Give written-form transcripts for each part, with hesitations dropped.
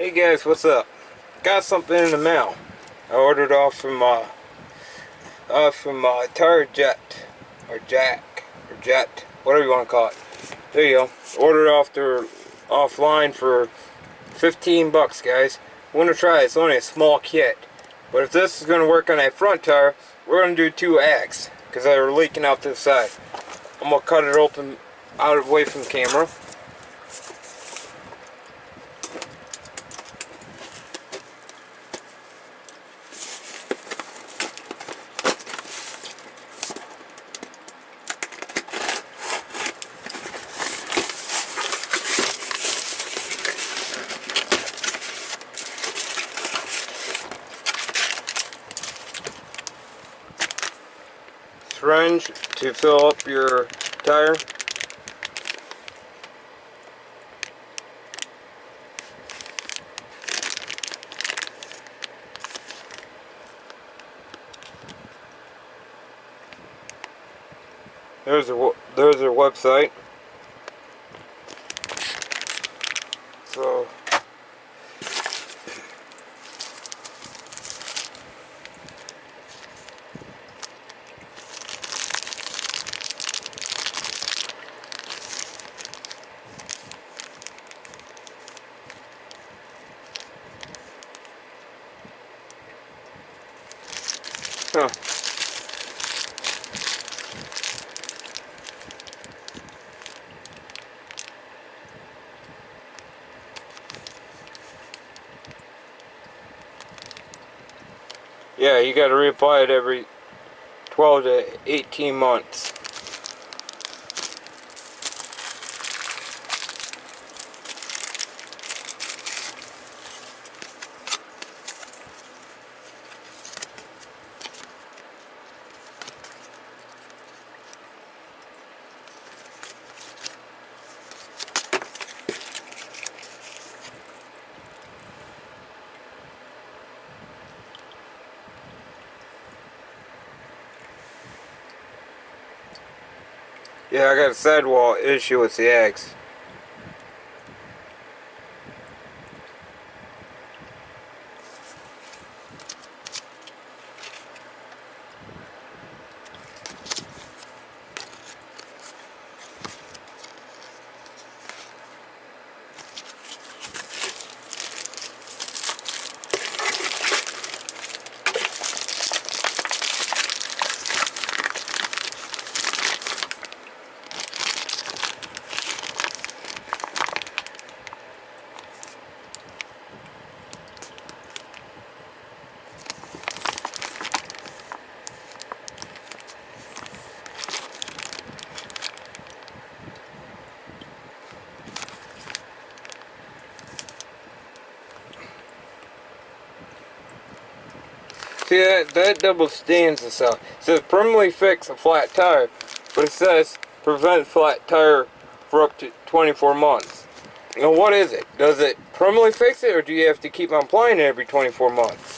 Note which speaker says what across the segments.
Speaker 1: Hey guys, what's up? Got something in the mail. I ordered off from Tireject or Jack or Jet, whatever you want to call it. There you go. Ordered off their offline for 15 bucks, guys. Want to try it? It's only a small kit, but if this is going to work on that front tire, we're going to do two acts because they're leaking out this side. I'm gonna cut it open out away from the camera. Syringe to fill up your tire. There's their website. So huh. Yeah, you gotta reapply it every 12 to 18 months. Yeah, I got a sidewall issue with the eggs. See, that double stands this out. It says permanently fix a flat tire, but it says prevent flat tire for up to 24 months. Now what is it? Does it permanently fix it, or do you have to keep on applying it every 24 months?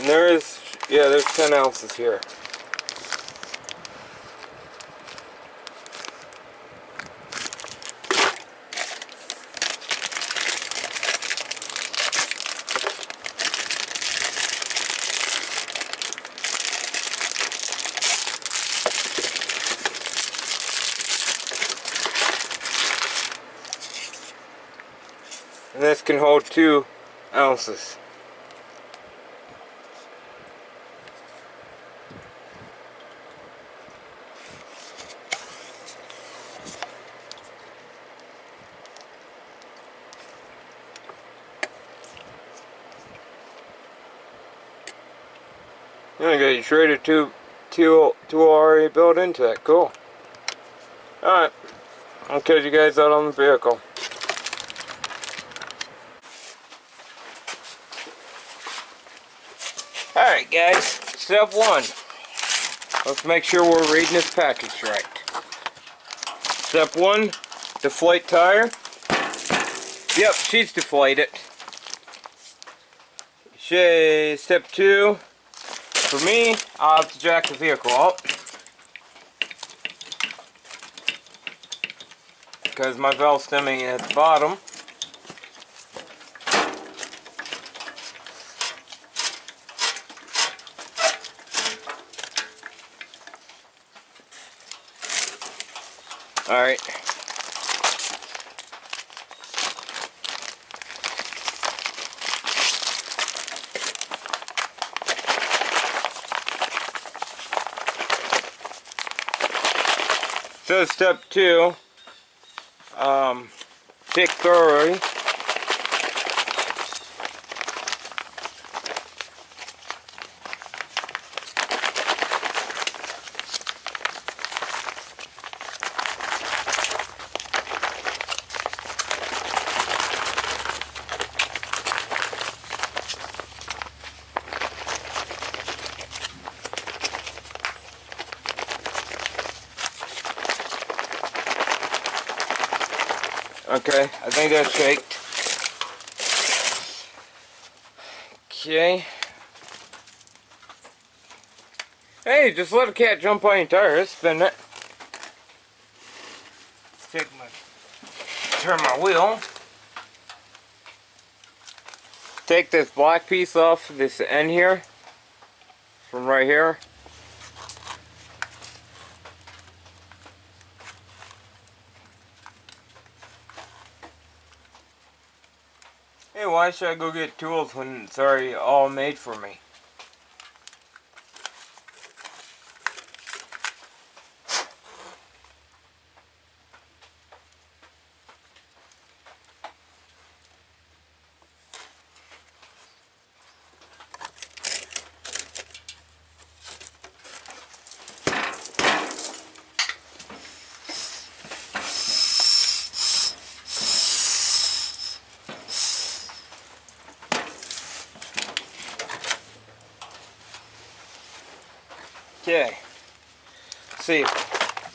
Speaker 1: And there's 10 ounces here. And this can hold 2 ounces. I got your traded tool already built into it. Cool. Alright. I'll catch you guys out on the vehicle. Alright guys, step one. Let's make sure we're reading this package right. Step one, deflate tire. Yep, she's deflated. Step two, for me, I'll have to jack the vehicle up. Because my valve stemming is at the bottom. Alright. So step two, check thoroughly. Okay, I think that's shaked. Okay. Hey, just let a cat jump on your tire. Spin it. Turn my wheel. Take this black piece off this end here. From right here. Hey, why should I go get tools when it's already all made for me? Okay, let's see,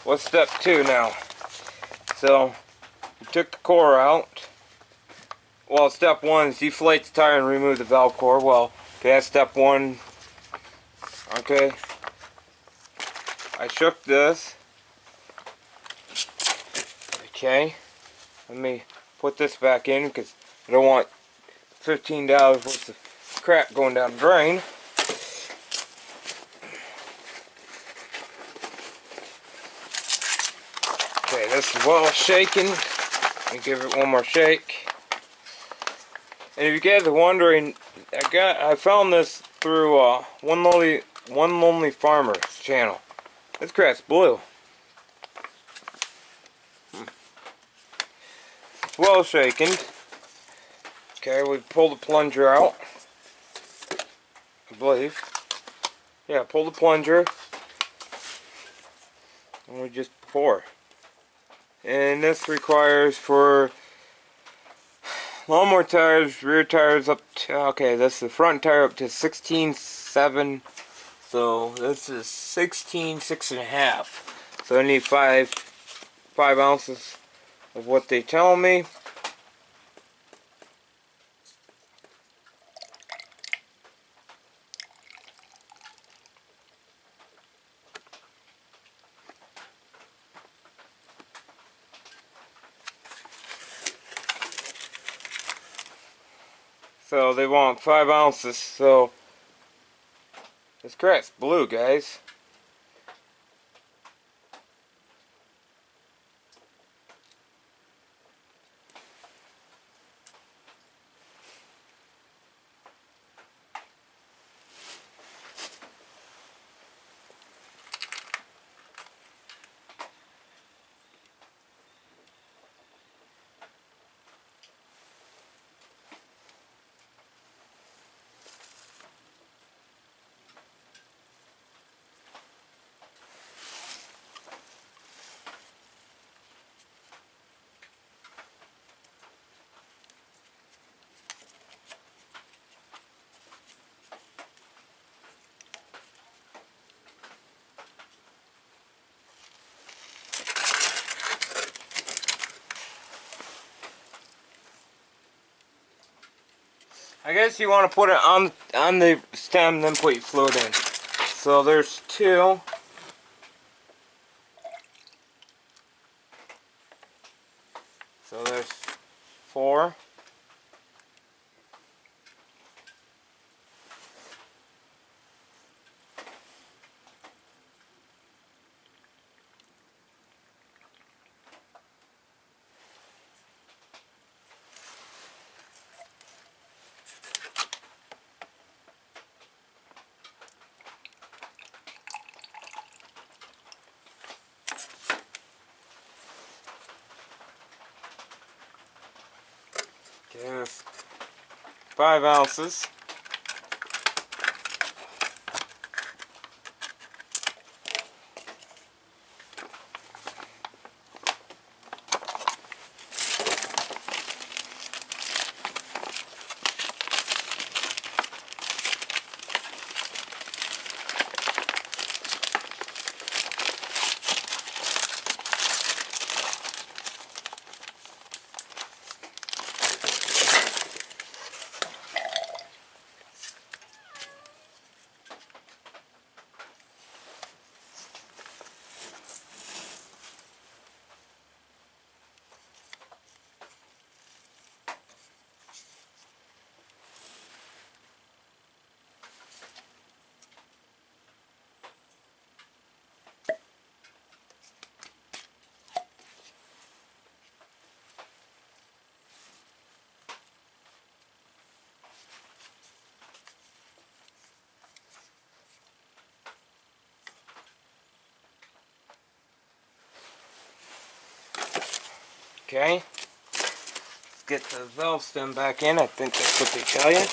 Speaker 1: what's step two now? So, we took the core out. Well, step one is deflate the tire and remove the valve core. Well, okay, that's step one. Okay, I shook this. Okay, let me put this back in because I don't want $15 worth of crap going down the drain. Okay, this is well shaken. Let me give it one more shake. And if you guys are wondering, I found this through One Lonely Farmer's channel. This crap's blue. It's well shaken. Okay, we pull the plunger out. I believe. Yeah, pull the plunger. And we just pour. And this requires for lawnmower tires, rear tires up to, okay, this is the front tire up to 16.7. So this is 16.6.5. So I need 5 ounces of what they tell me. So they want 5 ounces, so this crap's blue, guys. I guess you want to put it on the stem, then put your fluid in. So there's 2. So there's 4. There's 5 ounces. Okay. Let's get the valve stem back in. I think that's what they tell you.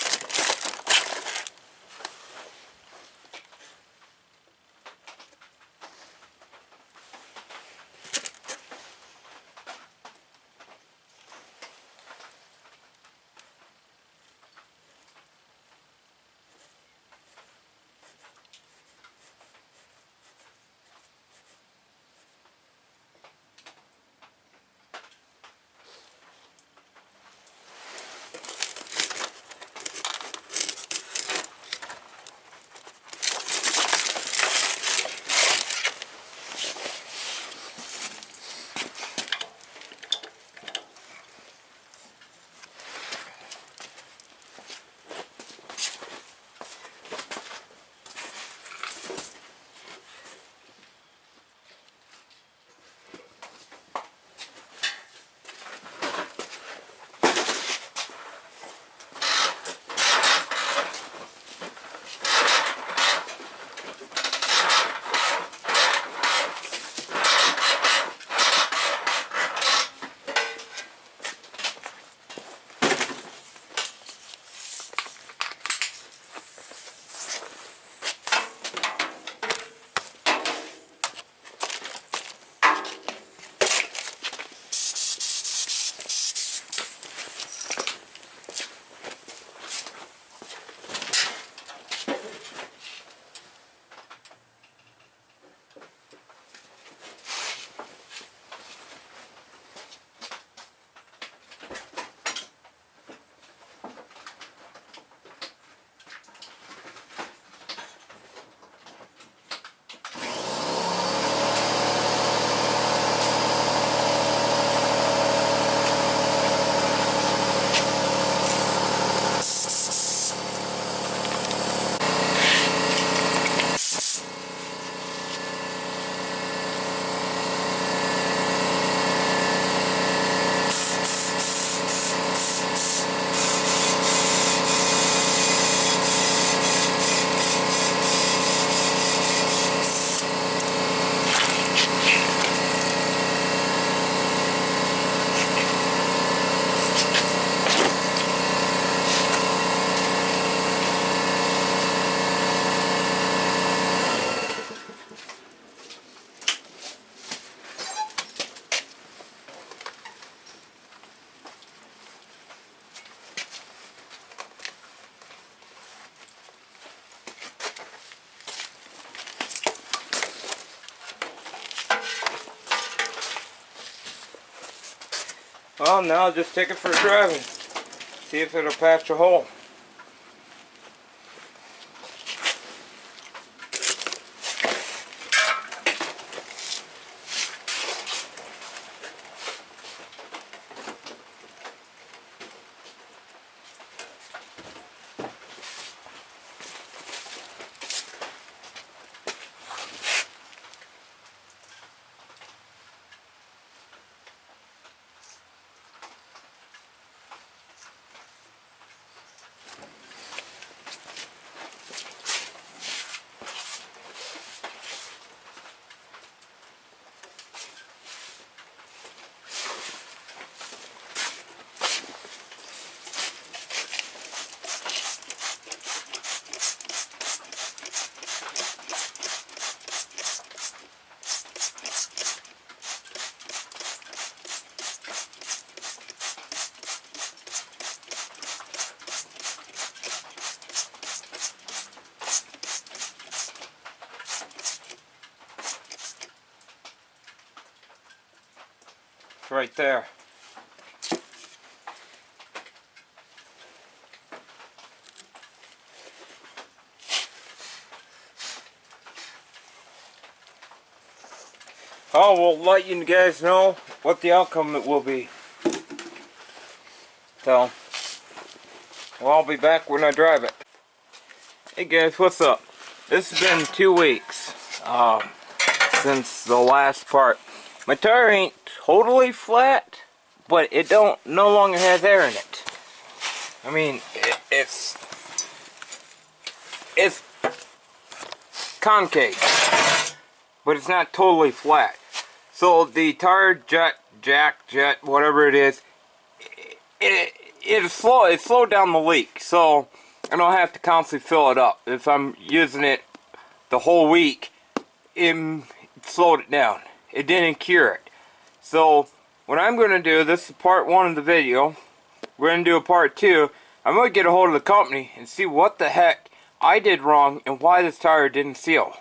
Speaker 1: Well, now just take it for a drive and see if it'll patch a hole. It's right there. Oh, we'll let you guys know what the outcome it will be. So, well, I'll be back when I drive it. Hey guys, what's up? This has been 2 weeks since the last part. My tire ain't totally flat, but it no longer has air in it. I mean, it's concave, but it's not totally flat. So the tire jet, whatever it is, it slowed down the leak. So I don't have to constantly fill it up. If I'm using it the whole week, it slowed it down. It didn't cure it. So what I'm going to do, this is part 1 of the video. We're going to do a part 2. I'm going to get a hold of the company and see what the heck I did wrong and why this tire didn't seal.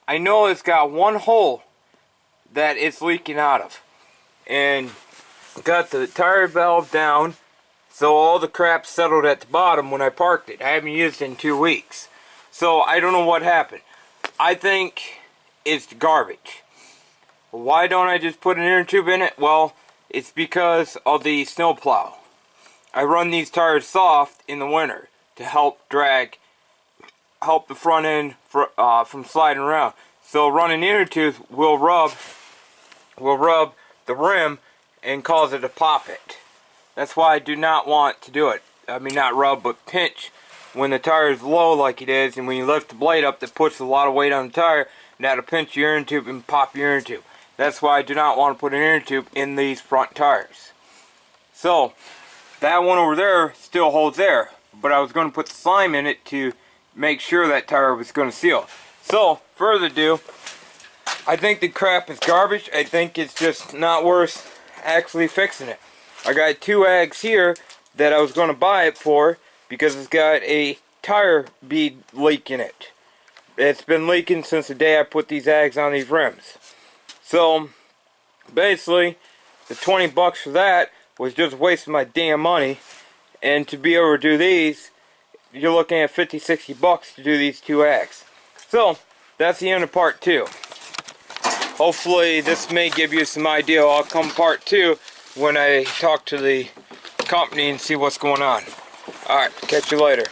Speaker 1: I know it's got one hole that it's leaking out of, and got the tire valve down, so all the crap settled at the bottom when I parked it. I haven't used it in 2 weeks, so I don't know what happened. I think it's garbage. Why don't I just put an inner tube in it? Well, it's because of the snow plow. I run these tires soft in the winter to help the front end from sliding around. So running inner tubes will rub the rim and cause it to pop it. That's why I do not want to do it. I mean, not rub, but pinch when the tire is low like it is, and when you lift the blade up, that puts a lot of weight on the tire, and that'll pinch your inner tube and pop your inner tube. That's why I do not want to put an inner tube in these front tires. So that one over there still holds air, but I was going to put the slime in it to make sure that tire was going to seal. So further ado, I think the crap is garbage. I think it's just not worth actually fixing it. I got 2 ags here that I was going to buy it for because it's got a tire bead leak in it. It's been leaking since the day I put these ags on these rims. So basically, the 20 bucks for that was just wasting my damn money. And to be able to do these, you're looking at 50-60 bucks to do these 2 ags. So that's the end of part 2. Hopefully this may give you some idea. I'll come part 2 when I talk to the company and see what's going on. Alright, catch you later.